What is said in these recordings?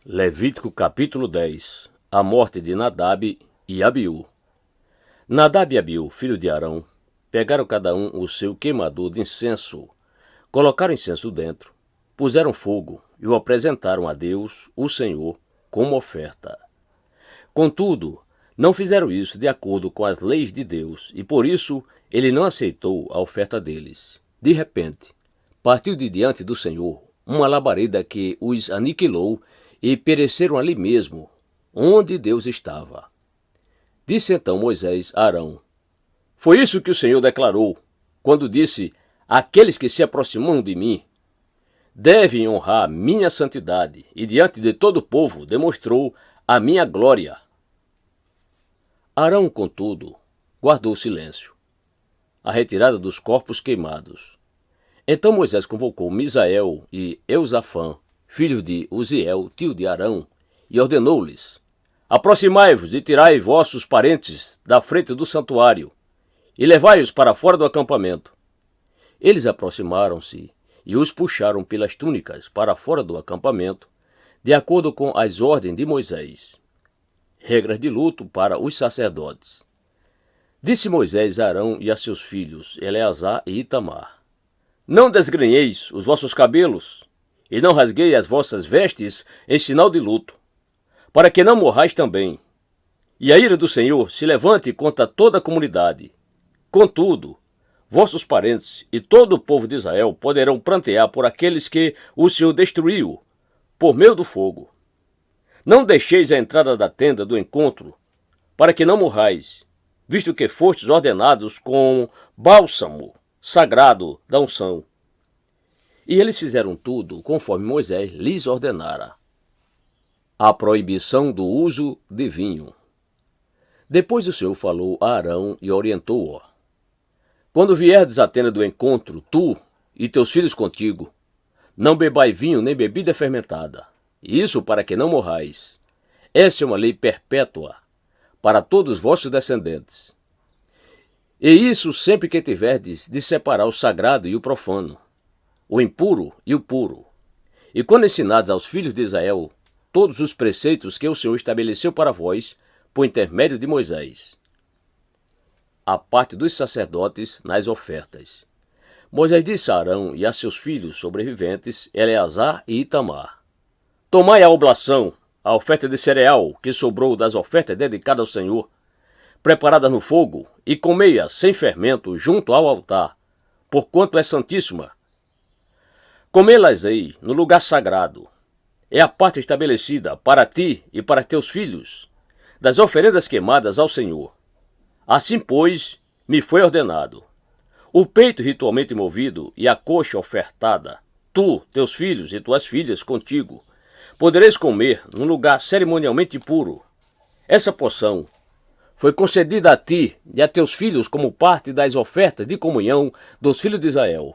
Levítico capítulo 10. A morte de Nadab e Abiú. Nadab e Abiú, filho de Arão, pegaram cada um o seu queimador de incenso, colocaram incenso dentro, puseram fogo e o apresentaram a Deus, o Senhor, como oferta. Contudo, não fizeram isso de acordo com as leis de Deus, e por isso ele não aceitou a oferta deles. De repente, partiu de diante do Senhor uma labareda que os aniquilou e pereceram ali mesmo, onde Deus estava. Disse então Moisés a Arão: Foi isso que o Senhor declarou, quando disse: Aqueles que se aproximam de mim devem honrar minha santidade, e diante de todo o povo demonstrou a minha glória. Arão, contudo, guardou silêncio, a retirada dos corpos queimados. Então Moisés convocou Misael e Eusafã, filho de Uziel, tio de Arão, e ordenou-lhes: Aproximai-vos e tirai vossos parentes da frente do santuário, e levai-os para fora do acampamento. Eles aproximaram-se e os puxaram pelas túnicas para fora do acampamento, de acordo com as ordens de Moisés. Regras de luto para os sacerdotes. Disse Moisés a Arão e a seus filhos, Eleazar e Itamar: Não desgrenheis os vossos cabelos, e não rasguei as vossas vestes em sinal de luto, para que não morrais também, e a ira do Senhor se levante contra toda a comunidade. Contudo, vossos parentes e todo o povo de Israel poderão prantear por aqueles que o Senhor destruiu, por meio do fogo. Não deixeis a entrada da tenda do encontro, para que não morrais, visto que fostes ordenados com bálsamo sagrado da unção. E eles fizeram tudo conforme Moisés lhes ordenara. A proibição do uso de vinho. Depois o Senhor falou a Arão e orientou-o: Quando vierdes à tenda do encontro, tu e teus filhos contigo, não bebai vinho nem bebida fermentada, isso para que não morrais. Essa é uma lei perpétua para todos os vossos descendentes. E isso sempre que tiverdes de separar o sagrado e o profano, o impuro e o puro. E quando ensinados aos filhos de Israel todos os preceitos que o Senhor estabeleceu para vós, por intermédio de Moisés. A parte dos sacerdotes nas ofertas. Moisés disse a Arão e a seus filhos sobreviventes, Eleazar e Itamar: Tomai a oblação, a oferta de cereal que sobrou das ofertas dedicadas ao Senhor, preparadas no fogo, e comei-a sem fermento junto ao altar, porquanto é santíssima. Comê-las-ei no lugar sagrado. É a parte estabelecida para ti e para teus filhos, das oferendas queimadas ao Senhor. Assim, pois, me foi ordenado. O peito ritualmente movido e a coxa ofertada, tu, teus filhos e tuas filhas contigo, podereis comer num lugar cerimonialmente puro. Essa porção foi concedida a ti e a teus filhos como parte das ofertas de comunhão dos filhos de Israel.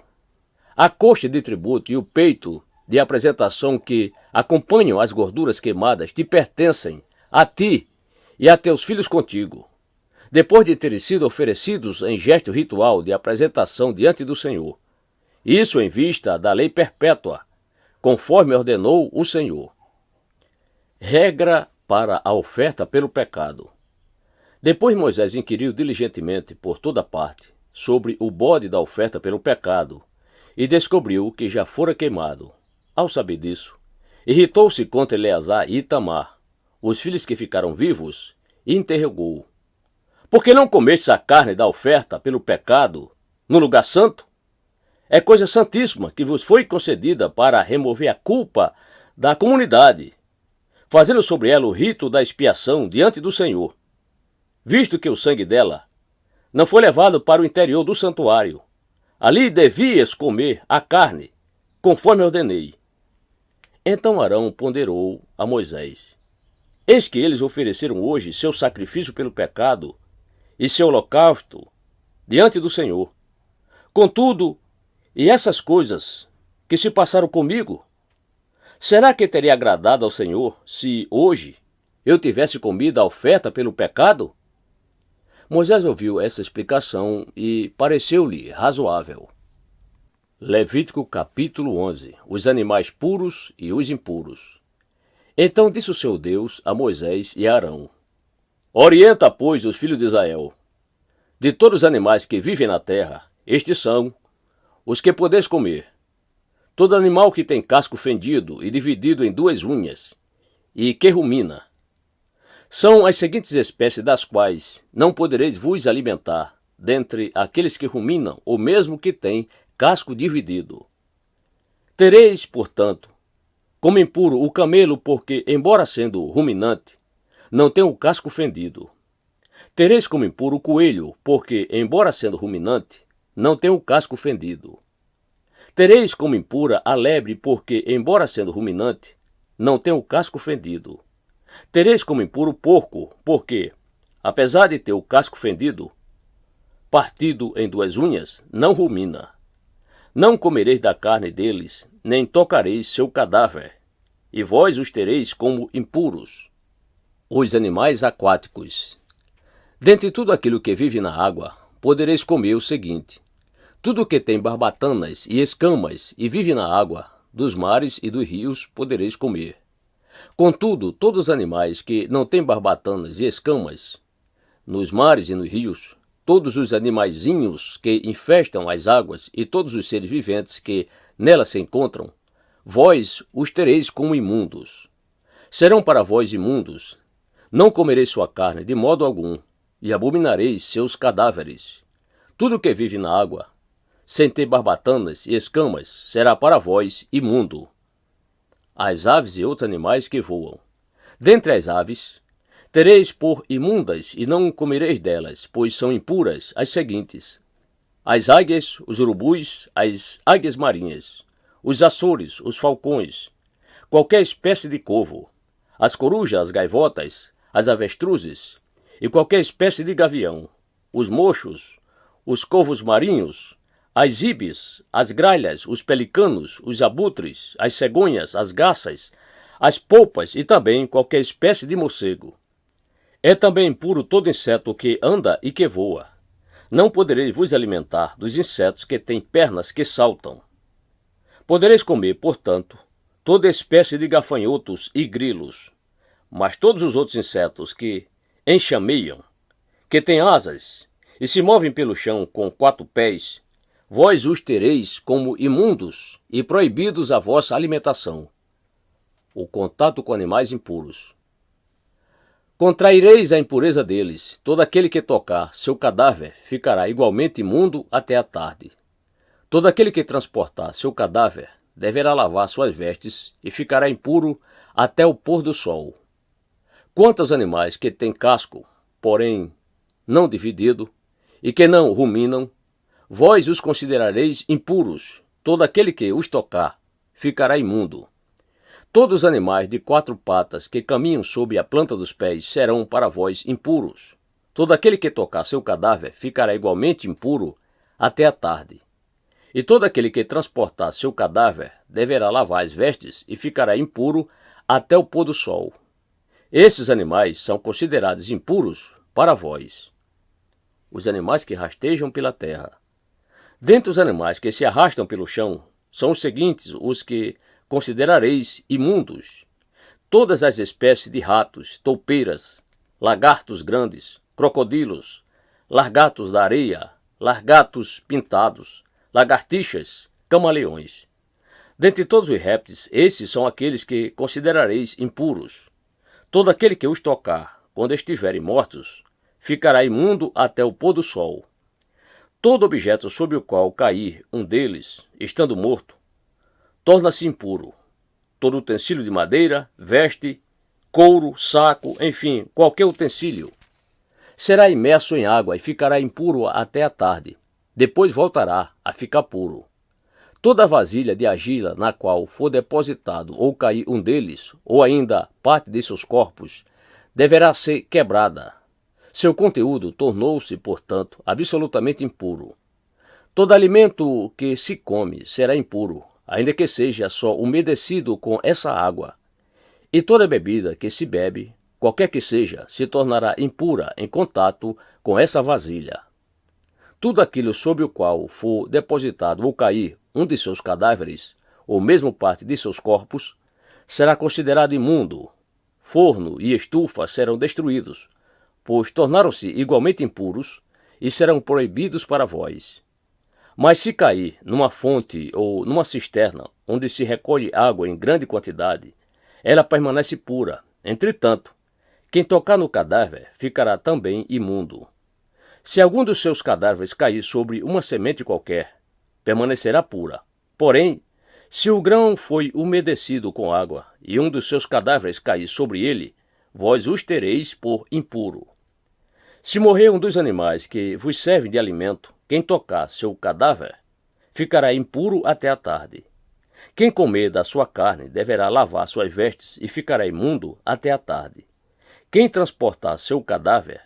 A coxa de tributo e o peito de apresentação que acompanham as gorduras queimadas te pertencem a ti e a teus filhos contigo, depois de terem sido oferecidos em gesto ritual de apresentação diante do Senhor. Isso em vista da lei perpétua, conforme ordenou o Senhor. Regra para a oferta pelo pecado. Depois Moisés inquiriu diligentemente por toda parte sobre o bode da oferta pelo pecado, e descobriu que já fora queimado. Ao saber disso, irritou-se contra Eleazar e Itamar, os filhos que ficaram vivos, e interrogou: Por que não comestes a carne da oferta pelo pecado no lugar santo? É coisa santíssima que vos foi concedida para remover a culpa da comunidade, fazendo sobre ela o rito da expiação diante do Senhor, visto que o sangue dela não foi levado para o interior do santuário. Ali devias comer a carne, conforme ordenei. Então Arão ponderou a Moisés: Eis que eles ofereceram hoje seu sacrifício pelo pecado e seu holocausto diante do Senhor. Contudo, e essas coisas que se passaram comigo, será que teria agradado ao Senhor se hoje eu tivesse comido a oferta pelo pecado? Moisés ouviu essa explicação e pareceu-lhe razoável. Levítico capítulo 11. Os animais puros e os impuros. Então disse o seu Deus a Moisés e a Arão: Orienta, pois, os filhos de Israel. De todos os animais que vivem na terra, estes são os que podeis comer. Todo animal que tem casco fendido e dividido em duas unhas, e que rumina. São as seguintes espécies das quais não podereis vos alimentar, dentre aqueles que ruminam, ou mesmo que têm casco dividido. Tereis, portanto, como impuro o camelo, porque, embora sendo ruminante, não tem o casco fendido. Tereis como impuro o coelho, porque, embora sendo ruminante, não tem o casco fendido. Tereis como impura a lebre, porque, embora sendo ruminante, não tem o casco fendido. Tereis como impuro o porco, porque, apesar de ter o casco fendido, partido em duas unhas, não rumina. Não comereis da carne deles, nem tocareis seu cadáver, e vós os tereis como impuros. Os animais aquáticos. Dentre tudo aquilo que vive na água, podereis comer o seguinte: tudo que tem barbatanas e escamas e vive na água, dos mares e dos rios, podereis comer. Contudo, todos os animais que não têm barbatanas e escamas, nos mares e nos rios, todos os animaizinhos que infestam as águas e todos os seres viventes que nelas se encontram, vós os tereis como imundos. Serão para vós imundos. Não comereis sua carne de modo algum, e abominareis seus cadáveres. Tudo que vive na água, sem ter barbatanas e escamas, será para vós imundo. As aves e outros animais que voam. Dentre as aves, tereis por imundas e não comereis delas, pois são impuras as seguintes: as águias, os urubus, as águias marinhas, os açores, os falcões, qualquer espécie de corvo, as corujas, as gaivotas, as avestruzes e qualquer espécie de gavião, os mochos, os corvos marinhos, as ibis, as gralhas, os pelicanos, os abutres, as cegonhas, as garças, as polpas e também qualquer espécie de morcego. É também impuro todo inseto que anda e que voa. Não podereis vos alimentar dos insetos que têm pernas que saltam. Podereis comer, portanto, toda espécie de gafanhotos e grilos, mas todos os outros insetos que enxameiam, que têm asas e se movem pelo chão com 4 pés, vós os tereis como imundos e proibidos a vossa alimentação. O contato com animais impuros. Contraireis a impureza deles. Todo aquele que tocar seu cadáver ficará igualmente imundo até a tarde. Todo aquele que transportar seu cadáver deverá lavar suas vestes e ficará impuro até o pôr do sol. Quanto aos animais que têm casco, porém não dividido, e que não ruminam, vós os considerareis impuros. Todo aquele que os tocar ficará imundo. Todos os animais de 4 patas que caminham sob a planta dos pés serão para vós impuros. Todo aquele que tocar seu cadáver ficará igualmente impuro até a tarde. E todo aquele que transportar seu cadáver deverá lavar as vestes e ficará impuro até o pôr do sol. Esses animais são considerados impuros para vós. Os animais que rastejam pela terra. Dentre os animais que se arrastam pelo chão, são os seguintes os que considerareis imundos: todas as espécies de ratos, toupeiras, lagartos grandes, crocodilos, largatos da areia, largatos pintados, lagartixas, camaleões. Dentre todos os répteis, esses são aqueles que considerareis impuros. Todo aquele que os tocar, quando estiverem mortos, ficará imundo até o pôr do sol. Todo objeto sobre o qual cair um deles, estando morto, torna-se impuro. Todo utensílio de madeira, veste, couro, saco, enfim, qualquer utensílio, será imerso em água e ficará impuro até a tarde. Depois voltará a ficar puro. Toda vasilha de argila na qual for depositado ou cair um deles, ou ainda parte de seus corpos, deverá ser quebrada. Seu conteúdo tornou-se, portanto, absolutamente impuro. Todo alimento que se come será impuro, ainda que seja só umedecido com essa água. E toda bebida que se bebe, qualquer que seja, se tornará impura em contato com essa vasilha. Tudo aquilo sobre o qual for depositado ou cair um de seus cadáveres, ou mesmo parte de seus corpos, será considerado imundo. Forno e estufa serão destruídos, pois tornaram-se igualmente impuros e serão proibidos para vós. Mas se cair numa fonte ou numa cisterna, onde se recolhe água em grande quantidade, ela permanece pura. Entretanto, quem tocar no cadáver ficará também imundo. Se algum dos seus cadáveres cair sobre uma semente qualquer, permanecerá pura. Porém, se o grão foi umedecido com água e um dos seus cadáveres cair sobre ele, vós os tereis por impuro. Se morrer um dos animais que vos servem de alimento, quem tocar seu cadáver ficará impuro até a tarde. Quem comer da sua carne deverá lavar suas vestes e ficará imundo até a tarde. Quem transportar seu cadáver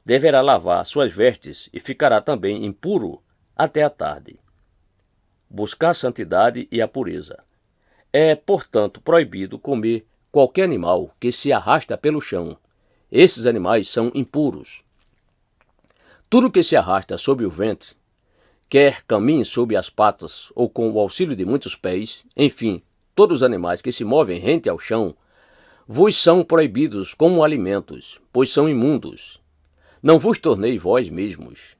deverá lavar suas vestes e ficará também impuro até a tarde. Buscar a santidade e a pureza. É, portanto, proibido comer qualquer animal que se arrasta pelo chão. Esses animais são impuros. Tudo que se arrasta sobre o ventre, quer caminhe sob as patas ou com o auxílio de muitos pés, enfim, todos os animais que se movem rente ao chão, vos são proibidos como alimentos, pois são imundos. Não vos tornei vós mesmos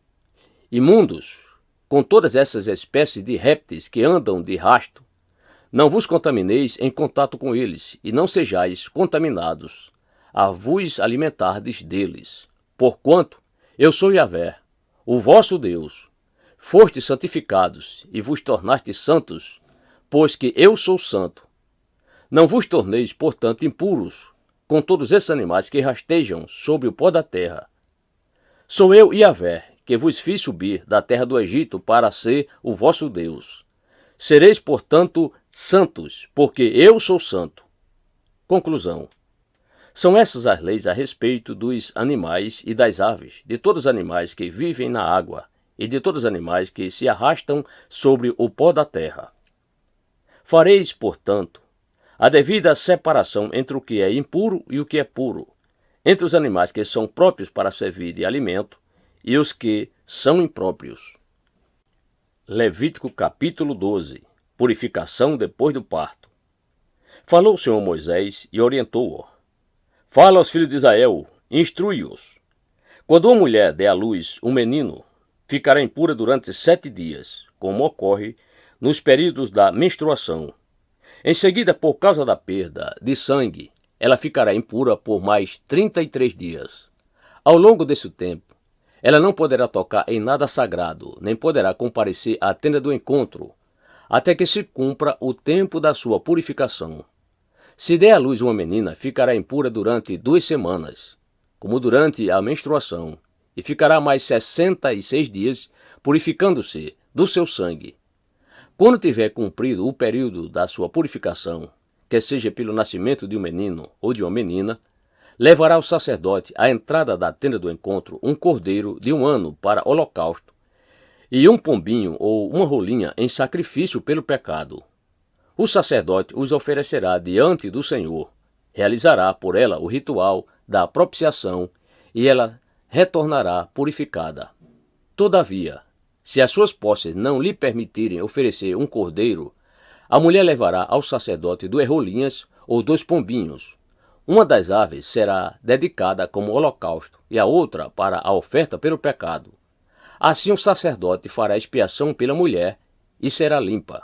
imundos com todas essas espécies de répteis que andam de rasto. Não vos contamineis em contato com eles, e não sejais contaminados a vos alimentardes deles. Porquanto eu sou Yahvé, o vosso Deus. Fostes santificados e vos tornastes santos, pois que eu sou santo. Não vos torneis, portanto, impuros com todos esses animais que rastejam sobre o pó da terra. Sou eu, Yahvé, que vos fiz subir da terra do Egito para ser o vosso Deus. Sereis, portanto, santos, porque eu sou santo. Conclusão. São essas as leis a respeito dos animais e das aves, de todos os animais que vivem na água e de todos os animais que se arrastam sobre o pó da terra. Fareis, portanto, a devida separação entre o que é impuro e o que é puro, entre os animais que são próprios para servir de alimento e os que são impróprios. Levítico capítulo 12. Purificação depois do parto. Falou o Senhor Moisés e orientou-o. Fala aos filhos de Israel, instrui-os. Quando uma mulher der à luz um menino, ficará impura durante 7 dias, como ocorre nos períodos da menstruação. Em seguida, por causa da perda de sangue, ela ficará impura por mais 33 dias. Ao longo desse tempo, ela não poderá tocar em nada sagrado, nem poderá comparecer à tenda do encontro, até que se cumpra o tempo da sua purificação. Se der à luz uma menina, ficará impura durante 2 semanas, como durante a menstruação, e ficará mais 66 dias purificando-se do seu sangue. Quando tiver cumprido o período da sua purificação, quer seja pelo nascimento de um menino ou de uma menina, levará o sacerdote à entrada da tenda do encontro um cordeiro de 1 ano para holocausto e um pombinho ou uma rolinha em sacrifício pelo pecado. O sacerdote os oferecerá diante do Senhor, realizará por ela o ritual da propiciação e ela retornará purificada. Todavia, se as suas posses não lhe permitirem oferecer um cordeiro, a mulher levará ao sacerdote 2 rolinhas ou 2 pombinhos. Uma das aves será dedicada como holocausto e a outra para a oferta pelo pecado. Assim o sacerdote fará expiação pela mulher e será limpa.